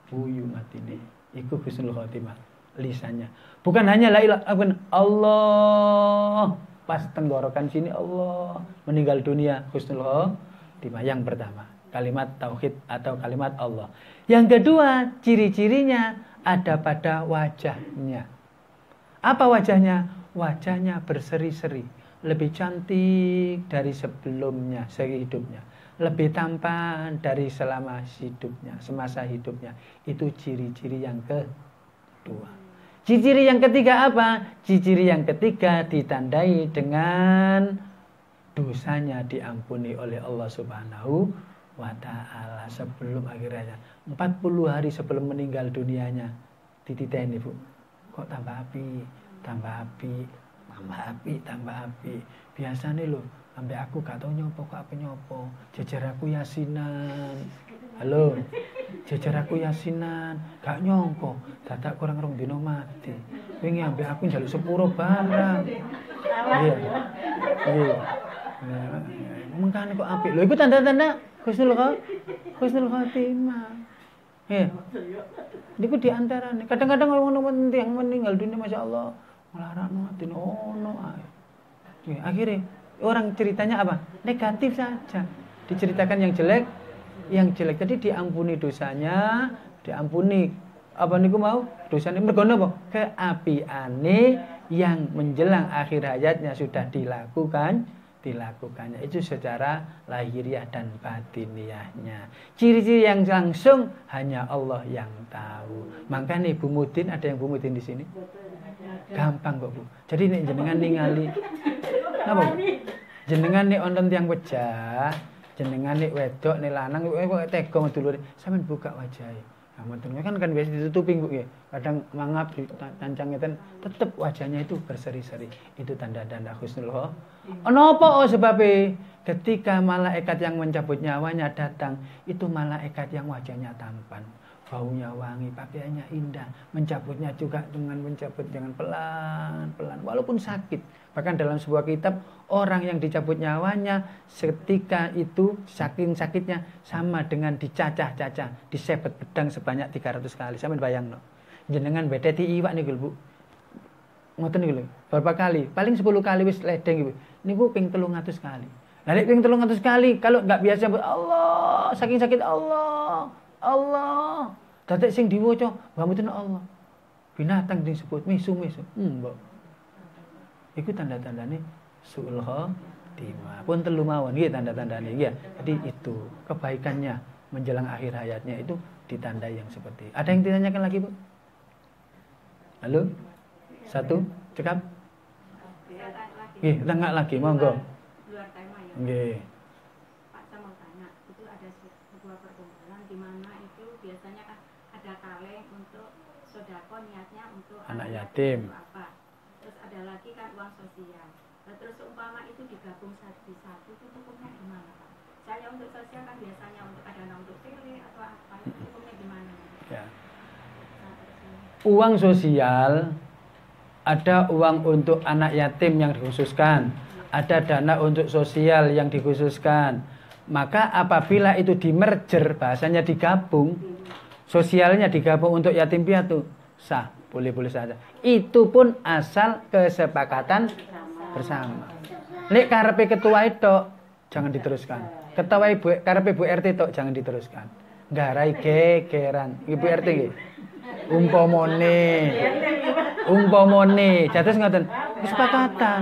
buyu matine iku husnul khotimah lisannya. Bukan hanya la ilaha Allah pas tenggorokan sini Allah meninggal dunia husnul khotimah yang pertama. Kalimat tauhid atau kalimat Allah. Yang kedua, ciri-cirinya ada pada wajahnya. Apa wajahnya? Wajahnya berseri-seri, lebih cantik dari sebelumnya, sehidupnya, lebih tampan dari selama hidupnya, semasa hidupnya. Itu ciri-ciri yang kedua. Ciri-ciri yang ketiga apa? Ciri-ciri yang ketiga ditandai dengan dosanya diampuni oleh Allah Subhanahu wa ta'ala sebelum akhirnya 40 hari sebelum meninggal dunianya dititeni Bu, kok tambah api, tambah api, tambah api, tambah api. Biasanya loh sampai aku gak tau nyopo kok apa nyopo, jejer aku yasinan, halo jejer aku yasinan gak nyongko dadak kurang rong dino mati wingi ambek aku njaluk sepuro barang. Iya iya mengkane kok apik lho, iku tanda-tanda husnul khotimah. Niku di antarane. Kadang-kadang orang yang meninggal dunia Masya Allah nglarano atine ono ae. Akhirnya orang ceritanya apa? Negatif saja. Diceritakan yang jelek, Jadi diampuni dosanya, diampuni apa niku mau? Dosane mergo napa? Keapiane yang menjelang akhir hayatnya sudah dilakukannya itu secara lahiriah dan batiniahnya. Ciri-ciri yang langsung hanya Allah yang tahu. Makanya Bu Mudin, ada yang Bu Mudin di sini? Gampang kok Bu. Jadi nek jenengan ningali napa? Jenengan nek wonten tiyang wejah, jenengan nek wedok nek lanang kok tega medulure, sampean buka wajahe. Kan biasa ditutupi Bu ya. Kadang mangap ditancang ngeten, tetep wajahnya itu berseri-seri. Itu tanda-tanda husnul khotimah. Napa sebabe ketika malaikat yang mencabut nyawanya datang, itu malaikat yang wajahnya tampan, baunya wangi, pakaiannya indah, mencabutnya juga dengan pelan-pelan walaupun sakit. Bahkan dalam sebuah kitab, orang yang dicabut nyawanya seketika itu saking sakitnya sama dengan dicacah-cacah, disebet pedang sebanyak 300 kali. Sampeyan bayangno. Jenengan bedeti iwak niku Bu. Ngoten niku lho. Berapa kali? Paling 10 kali wis ledeng iku. Niku ping 300 kali. Lah nek ping 300 kali kalau enggak biasa Allah, saking sakit Allah. Dadak sing diwaca, mboten Allah. Binatang disebut misu-misu. Mbok. Iku tanda-tandane su'ul khotimah. Pun telu mawon nggih tanda-tandane ya. Jadi itu kebaikannya menjelang akhir hayatnya itu ditandai yang seperti. Ada yang ditanyakan lagi, Bu? Halo? Satu, cekap. Nggih, tengah lagi, monggo. Luar tema ya. Nggih. Pak, saya mau tanya, itu ada sebuah perkumpulan di mana itu biasanya kan ada kaleng untuk sedekah, niatnya untuk Anak yatim. Apa? Terus ada lagi kan uang sosial. Nah, terus seumpama itu digabung satu itu hukumnya gimana, Pak? Saya untuk sosial kan biasanya untuk ada dana untuk sili atau apa, itu hukumnya gimana? Ya. Uang sosial, ada uang untuk anak yatim yang dikhususkan, ada dana untuk sosial yang dikhususkan. Maka apabila itu di-merger, bahasanya digabung, sosialnya digabung untuk yatim piatu, sah, boleh-boleh saja. Itu pun asal kesepakatan bersama. Nek karepe ketua itu jangan diteruskan. Ketua ibu karepe Bu RT itu jangan diteruskan. Nggarai gegeran. Ibu RT nggih. Umpamane. Jatuh ngoten. Kesepakatan.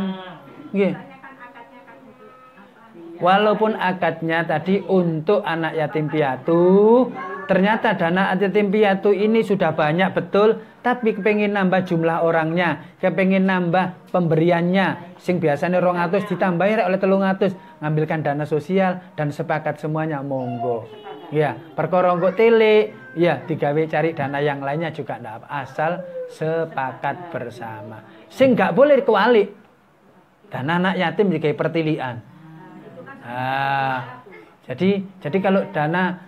Nggih. Misalnya kan akadnya kan untuk apa? Walaupun akadnya tadi untuk anak yatim piatu, ternyata dana yatim piatu ini sudah banyak betul, tapi kepengen nambah jumlah orangnya, kepengen nambah pemberiannya, sing biasanya 200 ditambahi oleh 300, ngambilkan dana sosial dan sepakat semuanya monggo. Ya, perkara engko tele, ya digawe cari dana yang lainnya juga ndak apa, asal sepakat bersama. Sing nggak boleh kewalik. Dana anak yatim digawe pertilian. Jadi kalau dana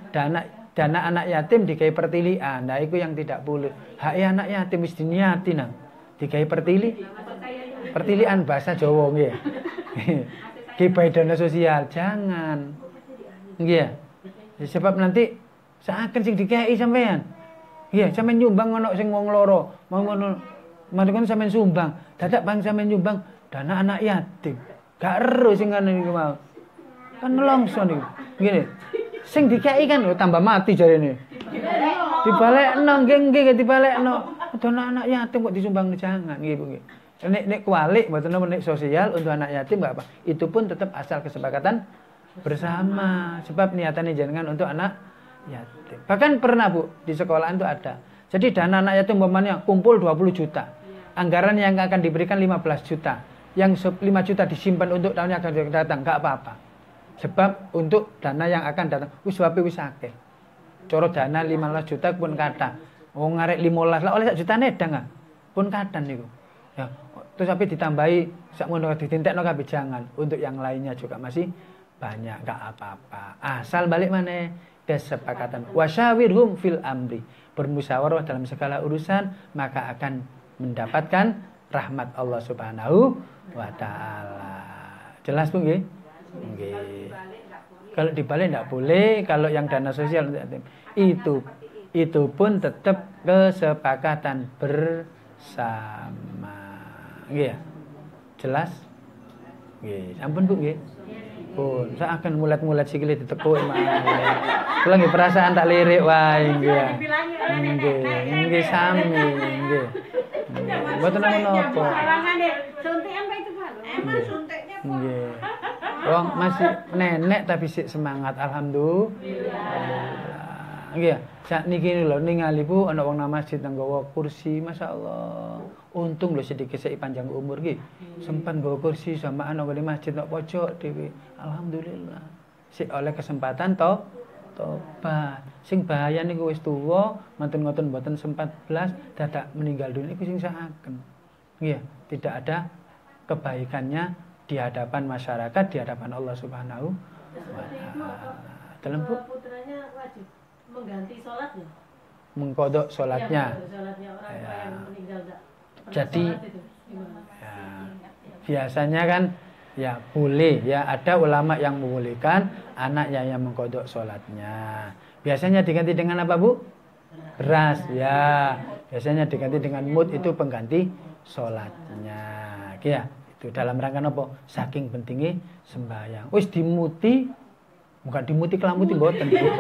anak yatim digawe pertilian, nah itu yang tidak boleh. Hak anak yatim wis diniati nang. Digawe pertilian bahasa Jawa nggih. Gibah dana sosial jangan. Nggih. Sebab nanti seakan sing dikei sampean. Iya, sampean nyumbang ono sing wong loro, mau ngono. Mari kan sampean sumbang, dadak bang sampean nyumbang dana anak yatim. Gak ero sing ngono niku mau. Kan nelongso niku. Ngene. Sing dikei kan tambah mati jarene. Dibalekno nggih dibalekno. Dana anak yatim kok disumbang jangan nggih Bu nggih. Nek kualik mboten nek sosial untuk anak yatim enggak apa. Itu pun tetap asal kesepakatan bersama. Sebab niatannya jangan untuk anak yatim. Bahkan pernah Bu di sekolahan itu ada. Jadi dana anak yatim umpamanya kumpul 20 juta. Anggaran yang akan diberikan 15 juta. Yang 5 juta disimpan untuk tahun yang akan datang, enggak apa-apa. Sebab untuk dana yang akan datang wis wae wis akeh. Coro dana 15 juta pun kata. Wong ngarek 15 lah oleh 1 juta nedang ah. Pun kadan niku. Ya, terus tapi ditambahi sak ngono ditintekno kabeh jangan. Untuk yang lainnya juga masih banyak, enggak apa-apa. Asal balik mana kesepakatan. Wasyawirhum fil amri. Bermusyawarah dalam segala urusan, maka akan mendapatkan rahmat Allah Subhanahu wa taala. Jelas Bu nggih? Nggih. Kalau dibalik enggak boleh, kalau yang dana sosial itu pun tetap kesepakatan bersama. Nggih ya? Jelas? Nggih, ampun Bu nggih. Pun saya akan mulat-mulat sikile ditekuk mah. Kula nggih perasaan tak lirik wae nggih. Nggih sami nggih. Mboten napa-napa. Suntikan Pak itu Pak. Emang suntiknya Pak. Nggih. Wong masih nenek tapi sik semangat alhamdulillah. Nggih, sakniki lho ningali Bu ana wong nang masjid nang nggawa kursi, masyaallah. Untung lho sedikit sik panjang umur nggih. Sempat nggawa kursi sama ana di masjid nang pojok dhewe. Alhamdulillah. Sik oleh kesempatan tobat. Sing bahaya niku wis tuwa, mboten mboten sempat blas dadak meninggal dunia iku sing saken. Nggih, tidak ada kebaikannya di hadapan masyarakat, di hadapan Allah Subhanahu wa taala. Dalam Bu putranya wajib mengganti sholat ya? Mengkodok sholatnya. Ya, sholatnya orang tua yang meninggal enggak. Jadi ya, biasanya kan ya boleh ya, ada ulama yang membolehkan anaknya yang mengkodok sholatnya. Biasanya diganti dengan apa Bu? Beras ya. Biasanya diganti dengan mud, itu pengganti sholatnya. Ya, itu dalam rangka apa? Saking pentingnya sembahyang. Wis dimuti, bukan dimuti kelamuti mboten Bu.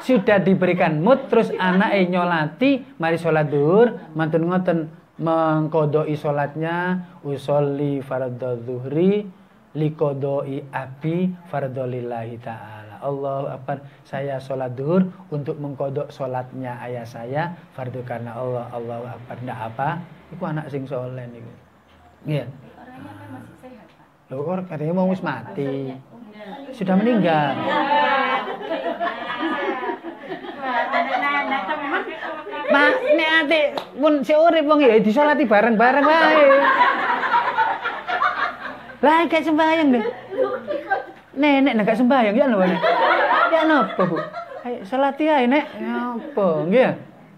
Sudah diberikan mud, terus anake nyolati, mari sholat zuhur, mantun ngoten mengkodoi sholatnya, usolli fardhu zuhri likodoi abi fardholillahi ta'ala. Allahu akbar, saya sholat zuhur untuk mengkodok sholatnya ayah saya, fardu karena Allah. Allahu akbar, ndak apa, itu anak sing soleh niku. Iya. Orangnya kan masih sehat Pak. Loh, orang katanya mau wis mati. Sudah meninggal. Mak, nek ate pun si urip wong ya disolati bareng-bareng wae. Lah gak sembahyang deh. Nenek nek gak sembahyang ya lho. Ya napa, Bu? Ayo salati ae, Nek. Napa? Nggih.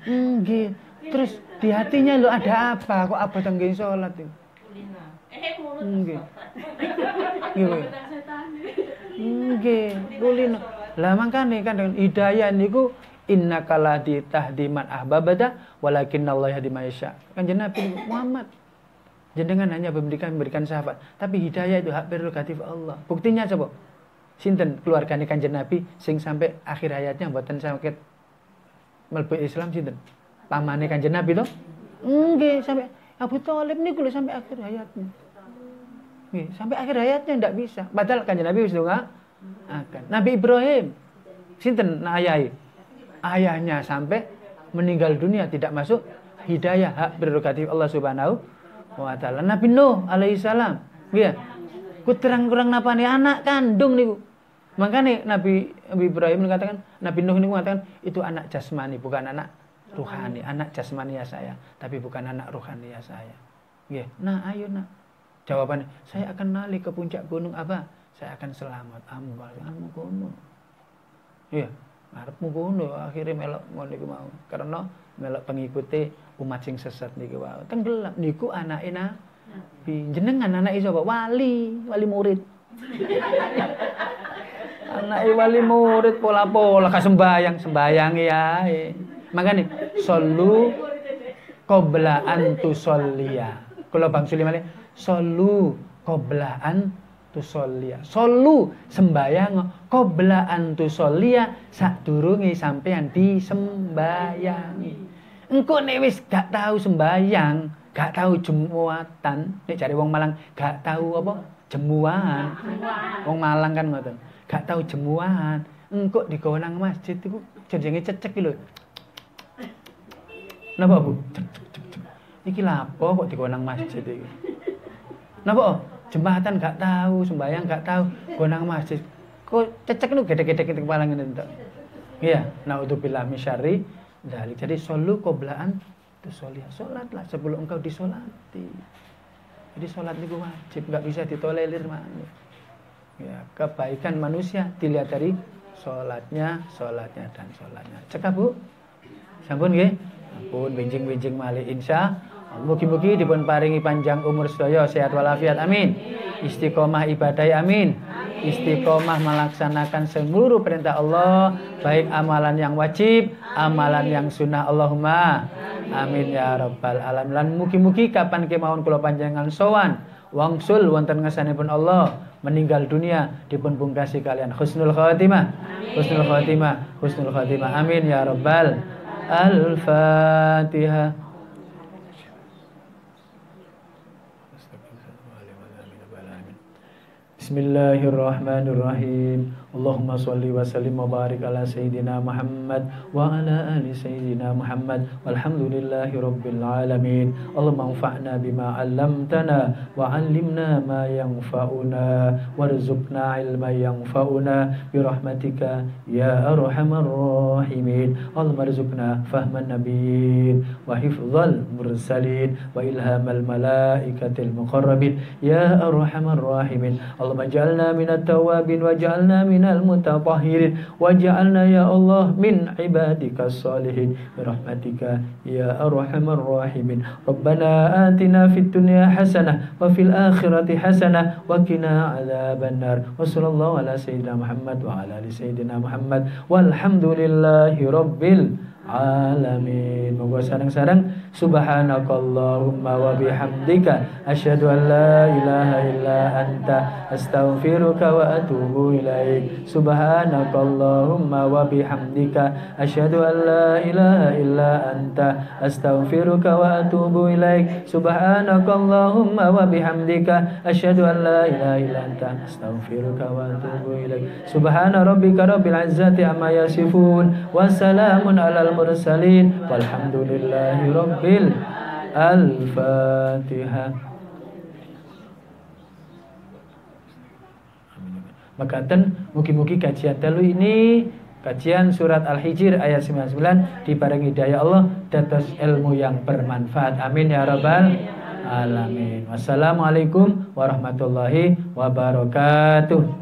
Nggih. Terus di hatinya lho ada apa? Kok abot nggih salat iki? Nggih. Nggih. Nggih, kulino. Lah mangkane kan dengan hidayah niku innaka la tahdi man ahbabata walakinnallaha yahdi man yasha. Kanjeng Nabi Muhammad jenengan hanya memberikan syafaat, tapi hidayah itu hak prerogatif Allah. Buktinya coba. Sinten keluargane Kanjeng Nabi sing sampai akhir hayatnya mboten sakit mlebu Islam sinten? Pamane Kanjeng Nabi to? Nggih, sampai Abu Thalib niku lho sampai akhir hayatnya. Nggih, sampai akhir hayatnya ndak bisa. Padahal Kanjeng Nabi wis akan. Nabi Ibrahim sinten ayahe? Ayahnya sampai meninggal dunia tidak masuk hidayah, hak prerogatif Allah Subhanahu wa taala. Nabi Nuh alaihissalam, nggih. Ku terang-terang napane anak kandung niku. Makanya Nabi Ibrahim mengatakan, Nabi Nuh niku mengatakan itu anak jasmani bukan anak ruhani, anak jasmani ya saya, tapi bukan anak ruhani ya saya. Nggih. Nah, ayo nak. Jawabannya, saya akan nali ke puncak gunung apa? Saya akan selamat. Amu kono. Iya, arepmu kono akhirnya melok ngono niku mau. Karena melok pengikuti umat sing sesat niku wae. Tenggelam niku anake Nabi. Jenengan anake sapa? Wali murid. Anake wali murid pola-pola sembayang ya. Makanya sallu qabla an tusolliya. Kalau Bang Suliman sallu qabla an tusolliya. Sallu sembayang qabla an tusolliya sadurunge sampean disembayangi. Engko nek wis gak tahu sembayang, gak tahu jemuatan, nek jare wong Malang gak tahu apa? Jemuan. Wong Malang kan ngoten. Gak tahu jemuan. Engko digawa nang masjid iku jenenge cecek iki lho. Napa, Bu? Iki lapo kok digawa nang masjid iki? Napa? Jembatan gak tahu, sembayang gak tahu, gawa nang masjid. Kok cecek lu gede-gede kepala ngene to. Iya, naudzubillah min syarri dzalik. Jadi sallu qablaan tusolliya. Salatlah sebelum engkau disolati. Jadi salat niku wajib, enggak bisa ditolerir maneh. Ya, kebaikan manusia dilihat dari salatnya dan salatnya. Cekap, Bu? Sampun nggih? Sampun benjing-benjing malih insya. Mugi-mugi dipun paringi panjang umur sedaya sehat walafiat amin. Istiqomah ibadah amin. Istiqomah melaksanakan seluruh perintah Allah, baik amalan yang wajib, amalan yang sunnah, Allahumma amin ya rabbal alamin. Lan mugi-mugi kapan kemawon kula panjenengan sowan wangsul wonten ngersanipun Allah meninggal dunia dipun pungkasi kalian husnul khatimah. Husnul khatimah, husnul khatimah. Amin ya rabbal al-Fatihah. Bismillahirrahmanirrahim. Allahumma sholli wa sallim wa barik ala sayyidina Muhammad wa ala ali sayyidina Muhammad walhamdulillahi rabbil alamin. Allahumma anfa'na bima 'allamtana wa 'allimna ma yanfa'una warzuqna 'ilman yanfa'una bi rahmatika ya arhamar rahimin. Allahumma arzuqna fahman nabiyyin wa hifdzal mursalin wa ilhamal malaikatil muqarrabin ya arhamar rahimin. Allahumma ij'alna minat tawwabin waj'alna minal mutatahhirin waj'alna ya Allah min ibadikas sholihin birahmatika ya arhamar rahimin. Rabbana atina fid dunya hasanah wa fil akhirati hasanah wa qina adzabannar. Wa sallallahu ala sayyidina Muhammad wa ala ali sayyidina Muhammad walhamdulillahi rabbil alamin. Moga sareng-sareng subhanakallahumma wa bihamdika asyhadu an la ilaha illa anta astaghfiruka wa atubu ilaik. Subhanakallahumma wa bihamdika asyhadu an la ilaha illa anta astaghfiruka wa atubu ilaik. Subhanakallahumma wa bihamdika asyhadu an la ilaha illa anta astaghfiruka wa atubu ilaik. Subhana rabbika rabbil izzati amma yasifun wa salamun alal mursalin walhamdulillahi rabbil al-Fatihah. Makaten mugi-mugi kajian dalu ini kajian surat Al-Hijr ayat 99 diparingi hidayah Allah dados ilmu yang bermanfaat. Amin ya rabbal alamin. Wassalamualaikum warahmatullahi wabarakatuh.